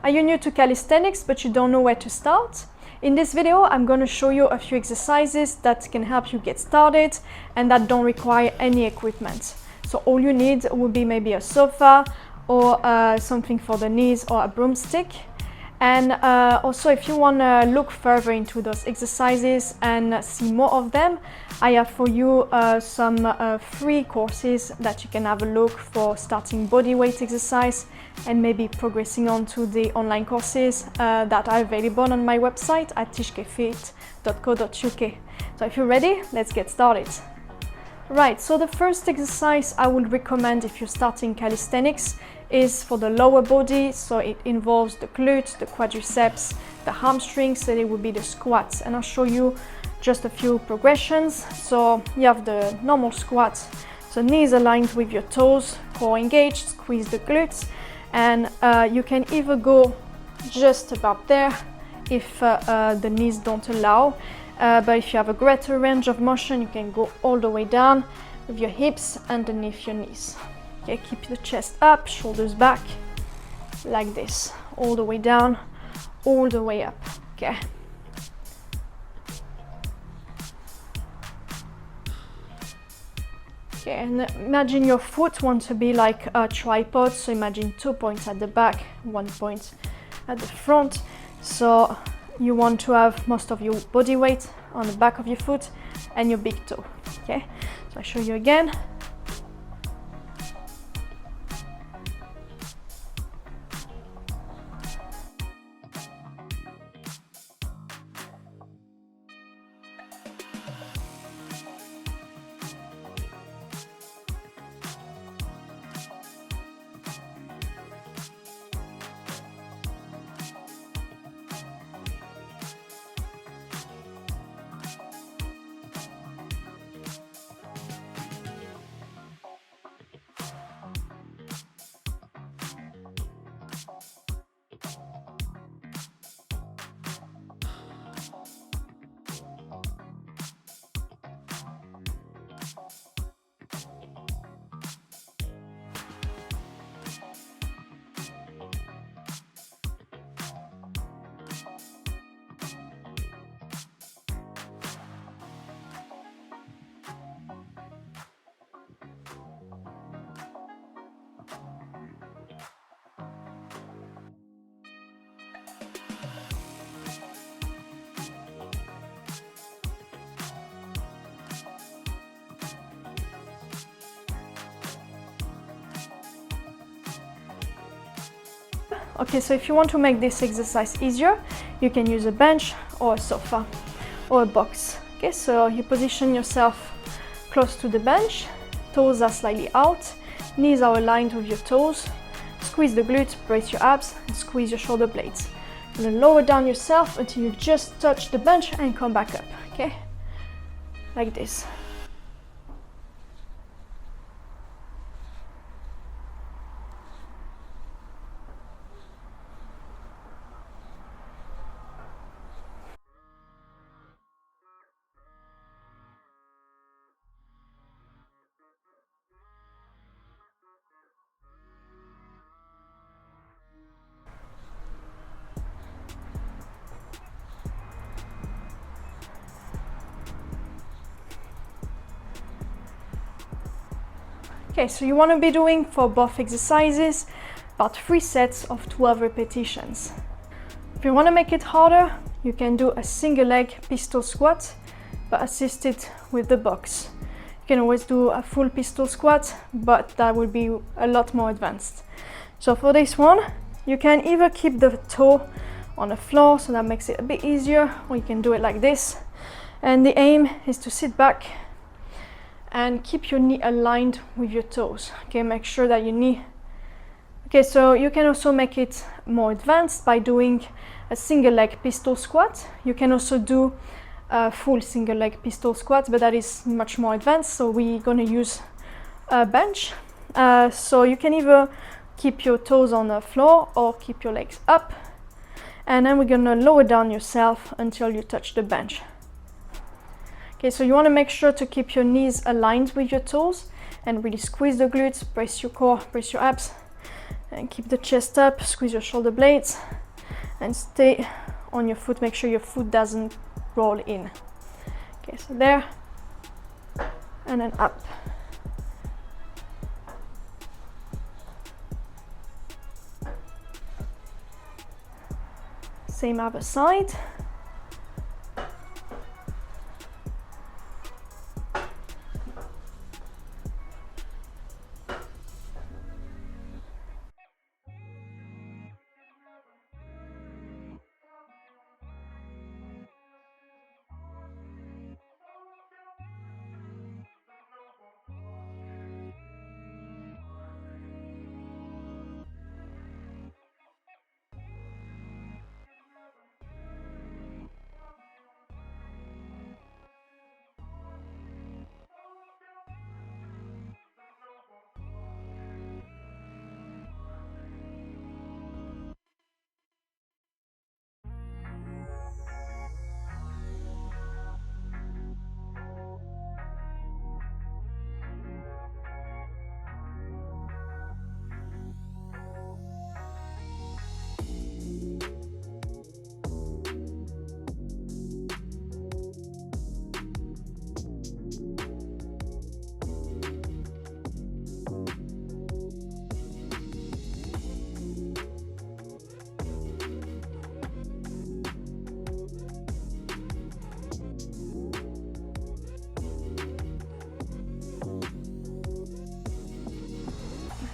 Are you new to calisthenics but you don't know where to start? In this video, I'm going to show you a few exercises that can help you get started and that don't require any equipment. So all you need will be maybe a sofa or something for the knees or a broomstick. And also, if you want to look further into those exercises and see more of them, I have for you some free courses that you can have a look for starting body weight exercise and maybe progressing on to the online courses that are available on my website at tishkefit.co.uk. So if you're ready, let's get started. Right, so the first exercise I would recommend if you're starting calisthenics is for the lower body. So it involves the glutes, the quadriceps, the hamstrings, and it would be the squats. And I'll show you just a few progressions. So you have the normal squat, so knees aligned with your toes, core engaged, squeeze the glutes, and you can either go just about there if the knees don't allow. But if you have a greater range of motion, you can go all the way down with your hips underneath your knees. Okay, keep the chest up, shoulders back, like this, all the way down, all the way up. Okay. Okay, and imagine your foot wants to be like a tripod. So imagine 2 points at the back, 1 point at the front. So you want to have most of your body weight on the back of your foot and your big toe. Okay, so I show you again. Okay, so if you want to make this exercise easier, you can use a bench or a sofa or a box. Okay, so you position yourself close to the bench, toes are slightly out, knees are aligned with your toes, squeeze the glutes, brace your abs, and squeeze your shoulder blades. And then lower down yourself until you just touch the bench and come back up, okay? Like this. Okay, so you want to be doing for both exercises about 3 sets of 12 repetitions. If you want to make it harder, you can do a single leg pistol squat, but assisted with the box. You can always do a full pistol squat, but that will be a lot more advanced. So for this one, you can either keep the toe on the floor, so that makes it a bit easier, or you can do it like this. And the aim is to sit back and keep your knee aligned with your toes. Okay, make sure that your knee... Okay, so you can also make it more advanced by doing a single leg pistol squat. You can also do a full single leg pistol squat, but that is much more advanced, so we're going to use a bench. So you can either keep your toes on the floor or keep your legs up, and then we're going to lower down yourself until you touch the bench. Okay, so you want to make sure to keep your knees aligned with your toes and really squeeze the glutes, brace your core, brace your abs, And keep the chest up, squeeze your shoulder blades, and stay on your foot. Make sure your foot doesn't roll in. Okay, so there, and then up. Same other side.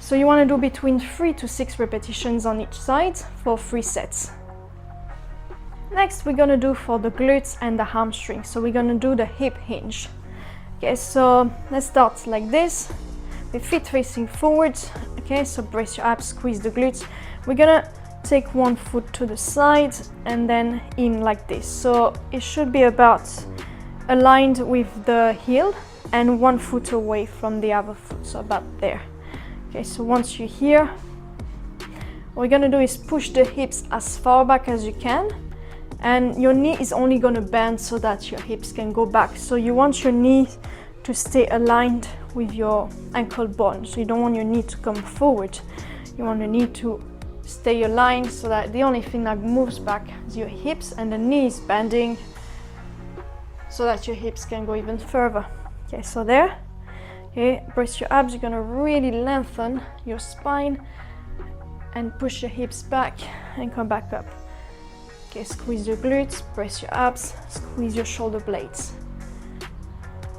So you want to do between 3 to 6 repetitions on each side for 3 sets. Next, we're going to do for the glutes and the hamstrings. So we're going to do the hip hinge. Okay, so let's start like this, with feet facing forwards. Okay, so brace your abs, squeeze the glutes. We're going to take one foot to the side and then in like this. So it should be about aligned with the heel and one foot away from the other foot, so about there. Okay, so once you're here, what we're gonna do is push the hips as far back as you can, and your knee is only gonna bend so that your hips can go back. So you want your knee to stay aligned with your ankle bone. So you don't want your knee to come forward. You want your knee to stay aligned so that the only thing that moves back is your hips, and the knee is bending so that your hips can go even further. Okay, so there. Okay, brace your abs. You're gonna really lengthen your spine and push your hips back and come back up. Okay, squeeze your glutes, brace your abs, squeeze your shoulder blades.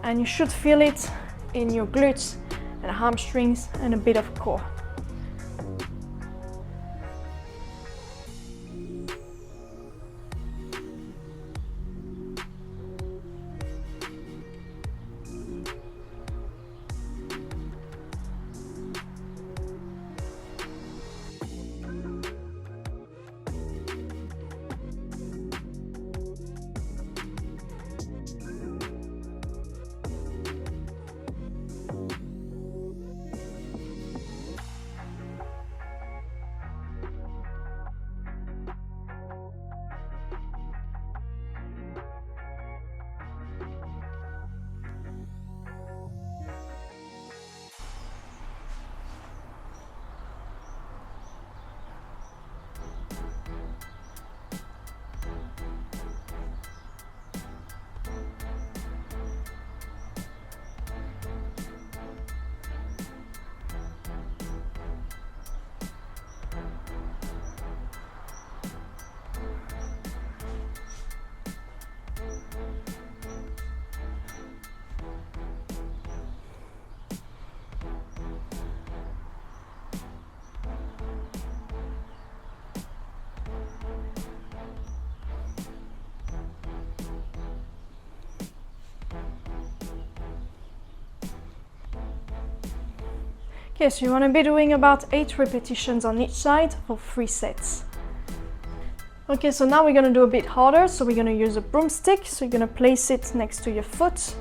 And you should feel it in your glutes and hamstrings and a bit of core. Okay, so you want to be doing about 8 repetitions on each side for 3 sets. Okay, so now we're going to do a bit harder. So we're going to use a broomstick. So you're going to place it next to your foot,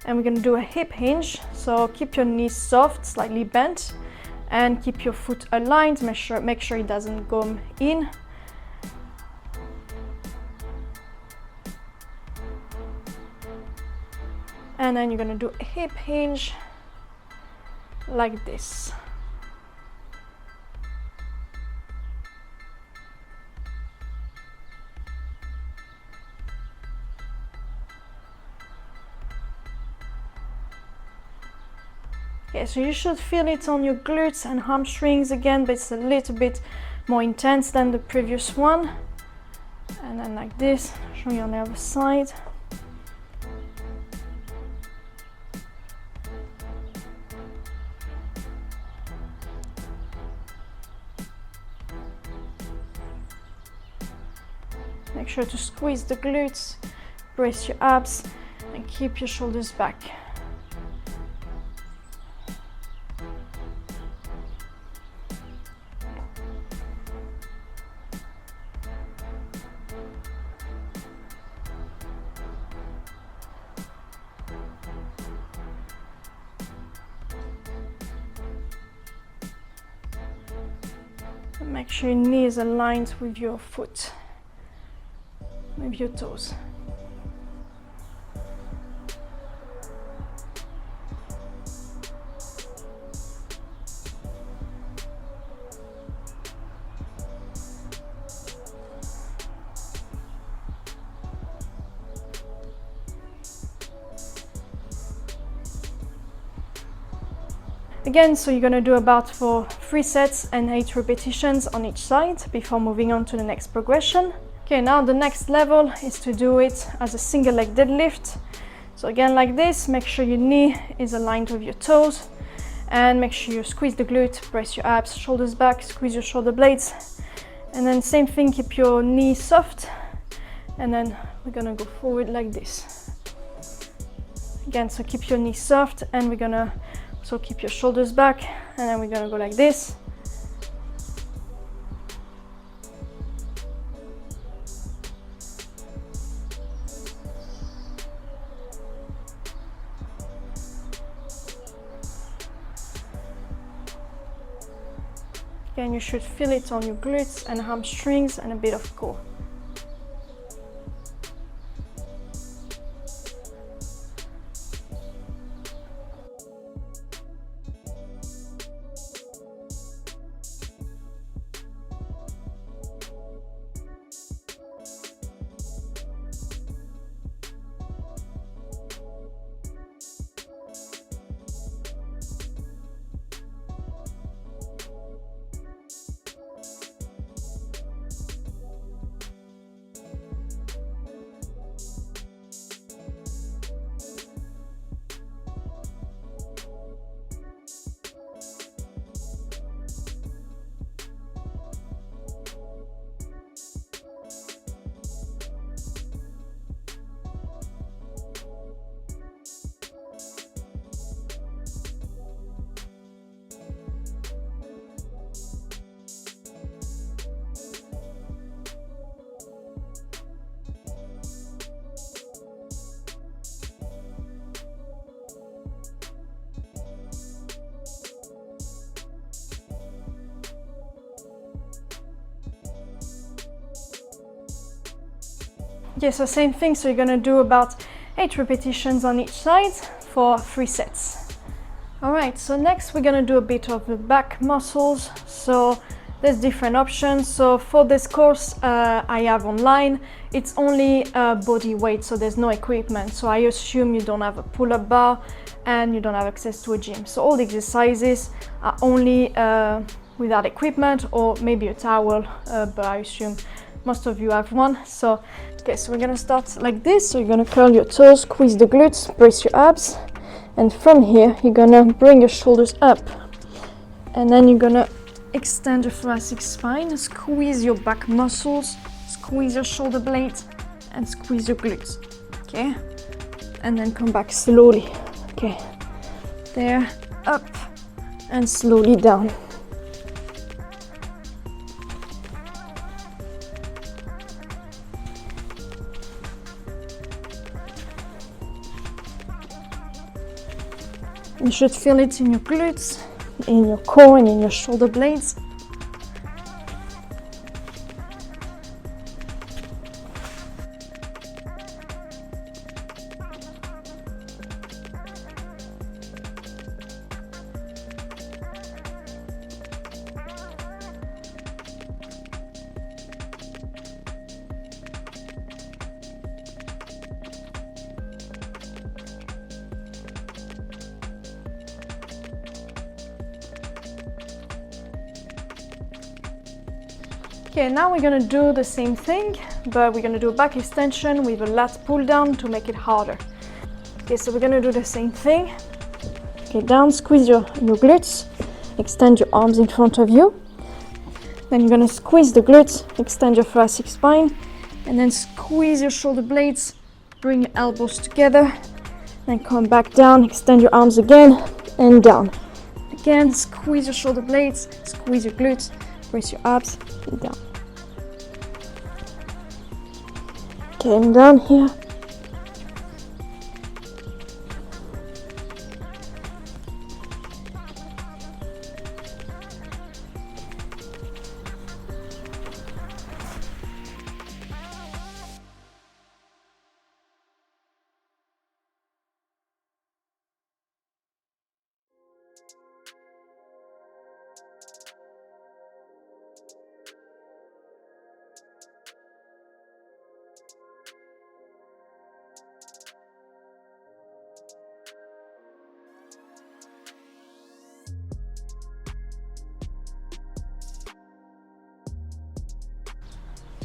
and we're going to do a hip hinge. So keep your knees soft, slightly bent, and keep your foot aligned. Make sure it doesn't go in. And then you're going to do a hip hinge like this. Okay, so you should feel it on your glutes and hamstrings again, but it's a little bit more intense than the previous one. And then like this, show you on the other side. Make sure to squeeze the glutes, brace your abs, and keep your shoulders back. And make sure your knee is aligned with your foot, with your toes. Again, so you're going to do about for 3 sets and 8 repetitions on each side before moving on to the next progression. Okay, now the next level is to do it as a single leg deadlift. So again, like this, make sure your knee is aligned with your toes, and make sure you squeeze the glute, brace your abs, shoulders back, squeeze your shoulder blades, and then same thing, keep your knee soft, and then we're gonna go forward like this. Again, so keep your knee soft, and we're gonna also keep your shoulders back, and then we're gonna go like this. Again, you should feel it on your glutes and hamstrings and a bit of core. Yeah, so same thing, so you're gonna do about 8 repetitions on each side for 3 sets. Alright, so next we're gonna do a bit of the back muscles. So there's different options. So for this course I have online, it's only body weight, so there's no equipment. So I assume you don't have a pull-up bar and you don't have access to a gym. So all the exercises are only without equipment, or maybe a towel, but I assume most of you have one. So okay, so we're gonna start like this. So you're gonna curl your toes, squeeze the glutes, brace your abs, and from here you're gonna bring your shoulders up, and then you're gonna extend your thoracic spine, squeeze your back muscles, squeeze your shoulder blades, and squeeze your glutes. Okay, and then come back slowly. Okay, there, up, and slowly down. You should feel it in your glutes, in your core, and in your shoulder blades. Okay, now we're gonna do the same thing, but we're gonna do a back extension with a lat pull down to make it harder. Okay, so we're gonna do the same thing. Okay, down, squeeze your glutes, extend your arms in front of you. Then you're gonna squeeze the glutes, extend your thoracic spine, and then squeeze your shoulder blades, bring your elbows together, then come back down, extend your arms again, and down. Again, squeeze your shoulder blades, squeeze your glutes, brace your abs, and down. Okay, and down here.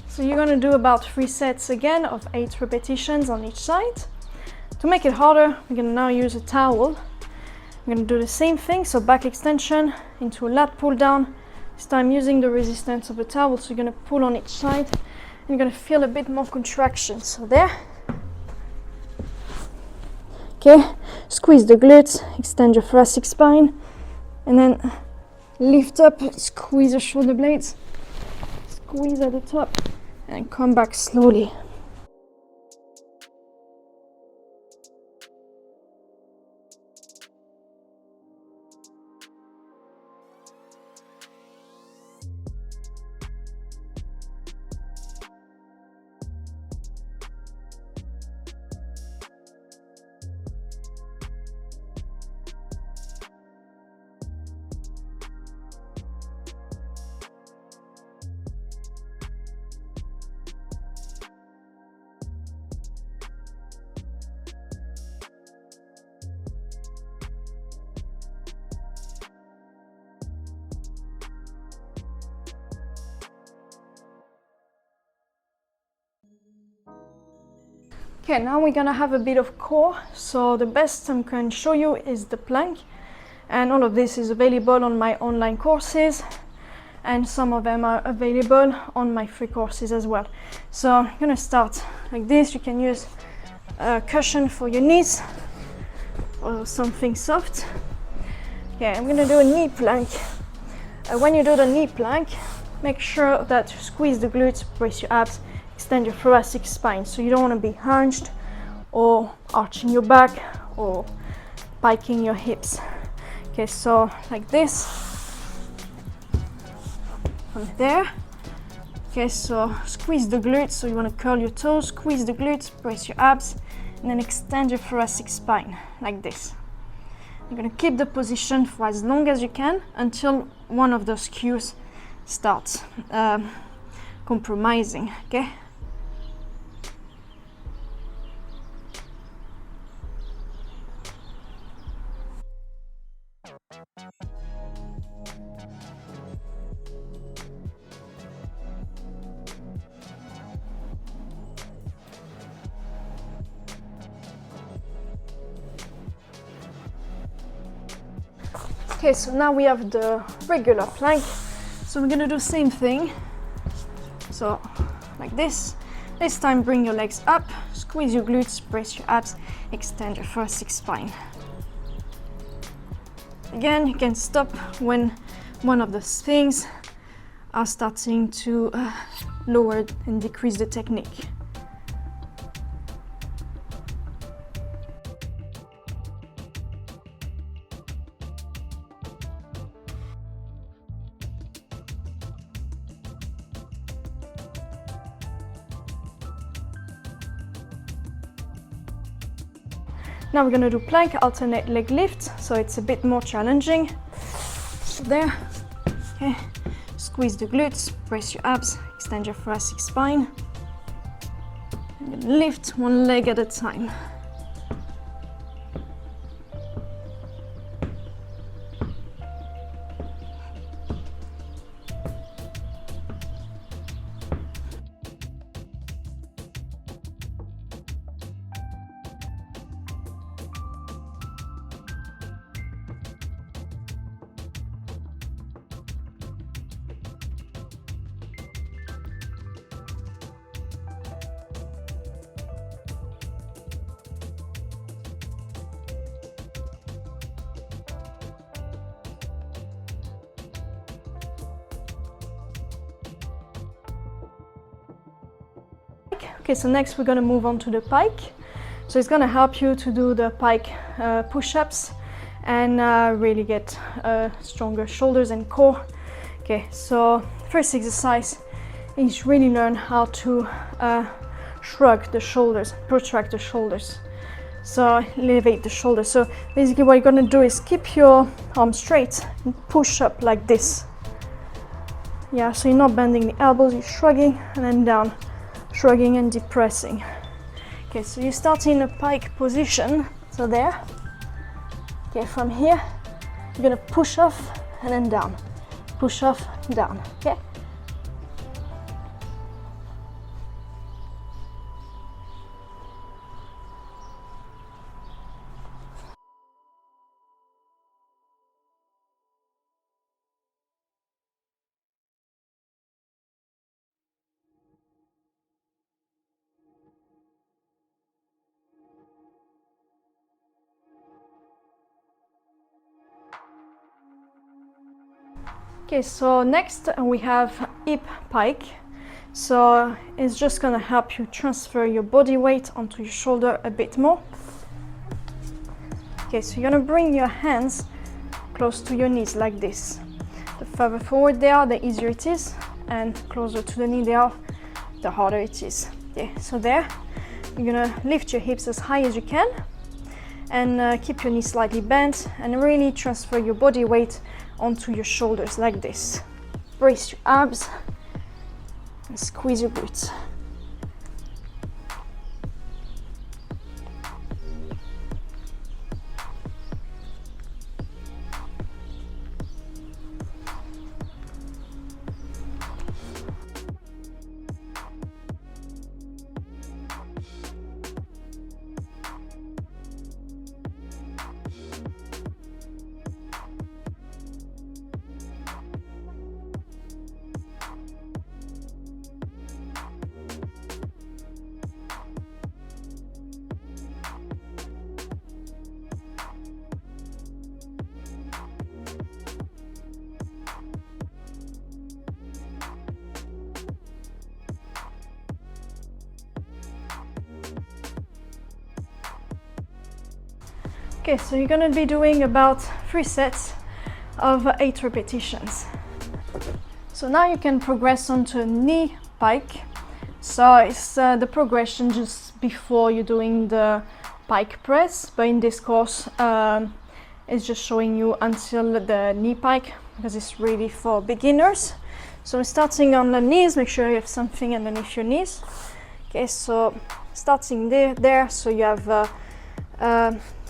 So you're gonna do about 3 sets again of 8 repetitions on each side. To make it harder, we're gonna now use a towel. We're gonna do the same thing, so back extension into a lat pull down. This time using the resistance of a towel, so you're gonna pull on each side and you're gonna feel a bit more contraction. So there. Okay, squeeze the glutes, extend your thoracic spine, and then lift up, squeeze your shoulder blades, squeeze at the top, and come back slowly. Okay, now we're gonna have a bit of core. So the best I can show you is the plank, and all of this is available on my online courses, and some of them are available on my free courses as well. So I'm gonna start like this. You can use a cushion for your knees or something soft. Okay, I'm gonna do a knee plank. When you do the knee plank, make sure that you squeeze the glutes, brace your abs, extend your thoracic spine. So you don't want to be hinged or arching your back or piking your hips. Okay, so like this, from there. Okay, so squeeze the glutes. So you want to curl your toes, squeeze the glutes, brace your abs, and then extend your thoracic spine like this. You're going to keep the position for as long as you can until one of those cues starts compromising. Okay. Okay, so now we have the regular plank. So we're gonna do the same thing. So like this. This time bring your legs up, squeeze your glutes, brace your abs, extend your thoracic spine. Again, you can stop when one of those things are starting to lower and decrease the technique. Now we're going to do plank alternate leg lift, so it's a bit more challenging. So there, okay, squeeze the glutes, brace your abs, extend your thoracic spine, and lift one leg at a time. pike. Okay, so next we're gonna move on to the pike. So it's gonna help you to do the pike push-ups and really get stronger shoulders and core. Okay, so first exercise is really learn how to shrug the shoulders, protract the shoulders. So elevate the shoulders. So basically what you're gonna do is keep your arms straight and push up like this. Yeah, so you're not bending the elbows, you're shrugging and then down, shrugging and depressing. Okay, so you start in a pike position, so there. Okay, from here, you're gonna push off and then down. Push off, down, okay? Okay, so next we have hip pike. So it's just gonna help you transfer your body weight onto your shoulder a bit more. Okay, so you're gonna bring your hands close to your knees like this. The further forward they are, the easier it is, and closer to the knee they are, the harder it is. Okay, so there, you're gonna lift your hips as high as you can and keep your knees slightly bent and really transfer your body weight onto your shoulders like this. Brace your abs and squeeze your glutes. Okay, so you're gonna be doing about 3 sets of 8 repetitions. So now you can progress onto knee pike. So it's the progression just before you're doing the pike press, but in this course it's just showing you until the knee pike because it's really for beginners. So starting on the knees, make sure you have something underneath your knees. Okay, so starting there, so you have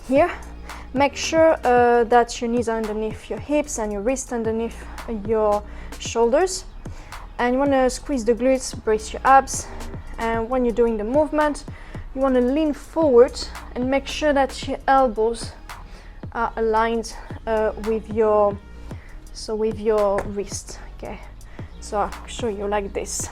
here. Make sure that your knees are underneath your hips and your wrists underneath your shoulders. And you want to squeeze the glutes, brace your abs. And when you're doing the movement, you want to lean forward and make sure that your elbows are aligned with your wrist. Okay, so I'll show you like this.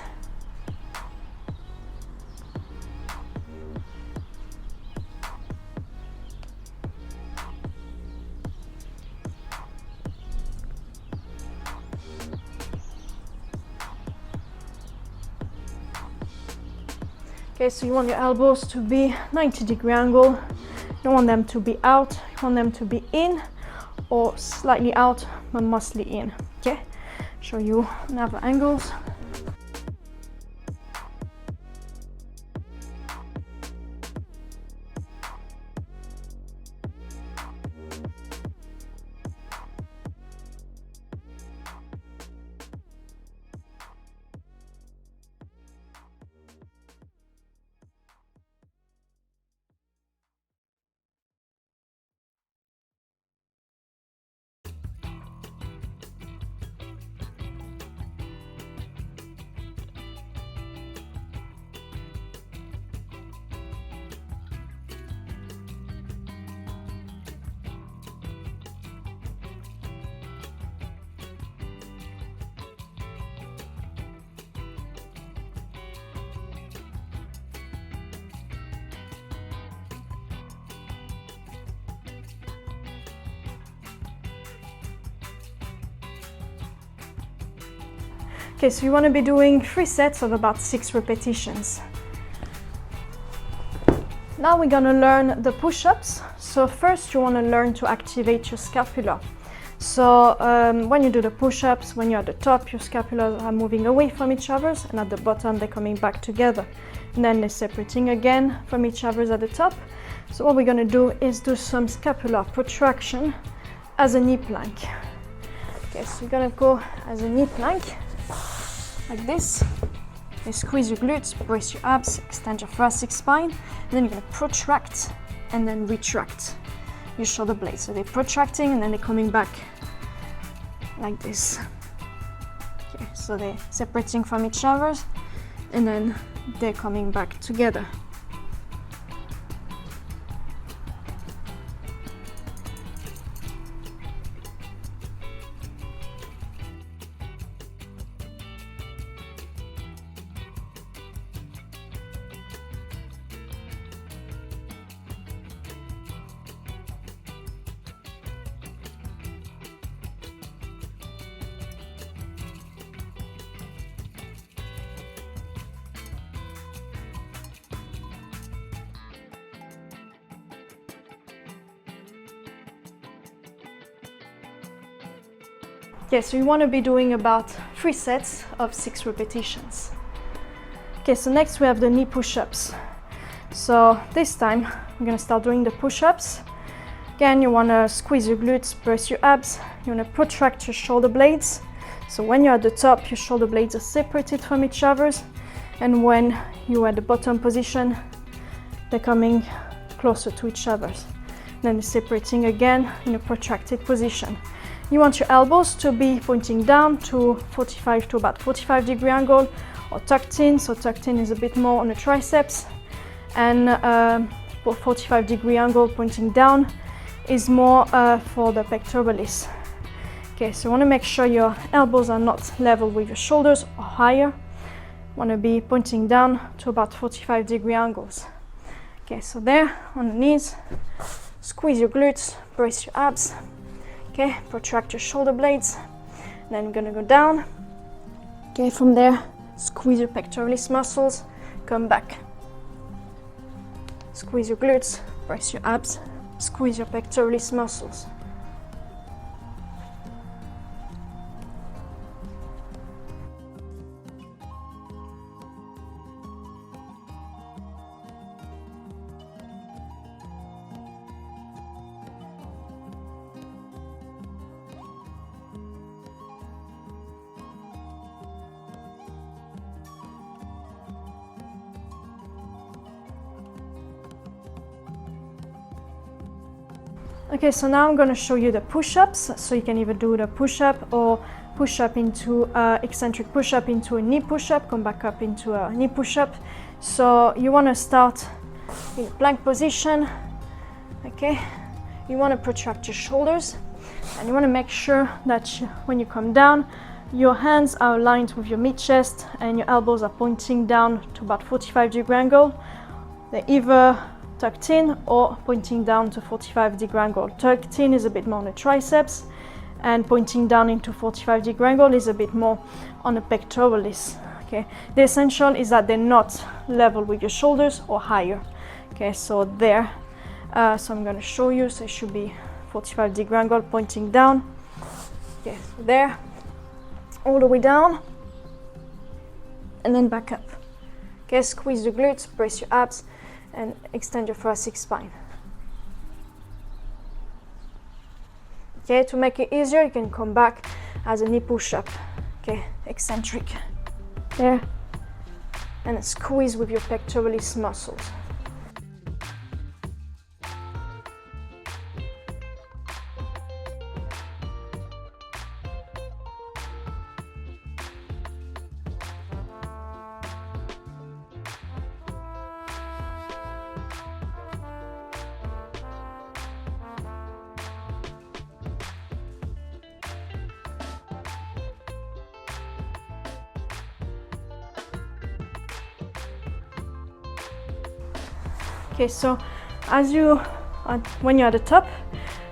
Okay, so you want your elbows to be 90-degree angle. You don't want them to be out, you want them to be in or slightly out, but mostly in. Okay, show you another angles. Okay, so you want to be doing 3 sets of about 6 repetitions. Now we're gonna learn the push-ups. So first you wanna learn to activate your scapula. So when you do the push-ups, when you're at the top, your scapulas are moving away from each other, and at the bottom they're coming back together. And then they're separating again from each other at the top. So what we're gonna do is do some scapular protraction as a knee plank. Okay, so you're gonna go as a knee plank, like this. You squeeze your glutes, brace your abs, extend your thoracic spine, and then you're gonna protract and then retract your shoulder blades. So they're protracting and then they're coming back like this. Okay, so they're separating from each other and then they're coming back together. Okay, so you want to be doing about 3 sets of 6 repetitions. Okay, so next we have the knee push-ups. So this time we're going to start doing the push-ups. Again, you want to squeeze your glutes, brace your abs. You want to protract your shoulder blades. So when you're at the top, your shoulder blades are separated from each other. And when you're at the bottom position, they're coming closer to each other. Then they're separating again in a protracted position. You want your elbows to be pointing down to about 45-degree angle, or tucked in. So tucked in is a bit more on the triceps, and 45-degree angle pointing down is more for the pectoralis. Okay, so you want to make sure your elbows are not level with your shoulders or higher. You want to be pointing down to about 45-degree angles. Okay, so there on the knees, squeeze your glutes, brace your abs. Okay, protract your shoulder blades, then you're gonna go down. Okay, from there, squeeze your pectoralis muscles, come back. Squeeze your glutes, brace your abs, squeeze your pectoralis muscles. Okay, so now I'm going to show you the push-ups. So you can either do the push-up or push-up into eccentric push-up into a knee push-up, come back up into a knee push-up. So you want to start in a plank position. Okay, you want to protract your shoulders, and you want to make sure that when you come down, your hands are aligned with your mid-chest and your elbows are pointing down to about 45-degree angle. They're either tucked in or pointing down to 45-degree angle. Tucked in is a bit more on the triceps, and pointing down into 45-degree angle is a bit more on the pectoralis. Okay, the essential is that they're not level with your shoulders or higher. Okay, so there. So I'm going to show you. So it should be 45-degree angle pointing down. Okay, so there, all the way down, and then back up. Okay, squeeze your glutes, brace your abs, and extend your thoracic spine. Okay, to make it easier, you can come back as a knee push-up. Okay, eccentric. There, and squeeze with your pectoralis muscles. Okay, so when you're at the top,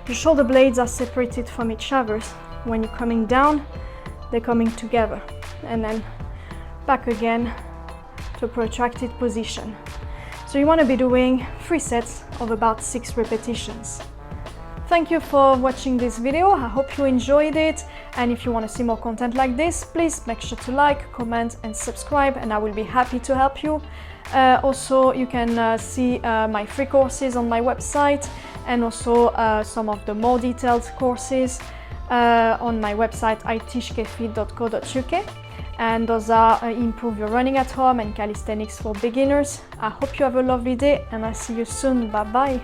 your shoulder blades are separated from each other. When you're coming down, they're coming together, and then back again to a protracted position. So you want to be doing 3 sets of about 6 repetitions. Thank you for watching this video. I hope you enjoyed it, and if you want to see more content like this, please make sure to like, comment and subscribe, and I will be happy to help you. Also, you can see my free courses on my website, and also some of the more detailed courses on my website iteachkfit.co.uk, and those are Improve Your Running at Home and Calisthenics for Beginners. I hope you have a lovely day, and I'll see you soon. Bye bye.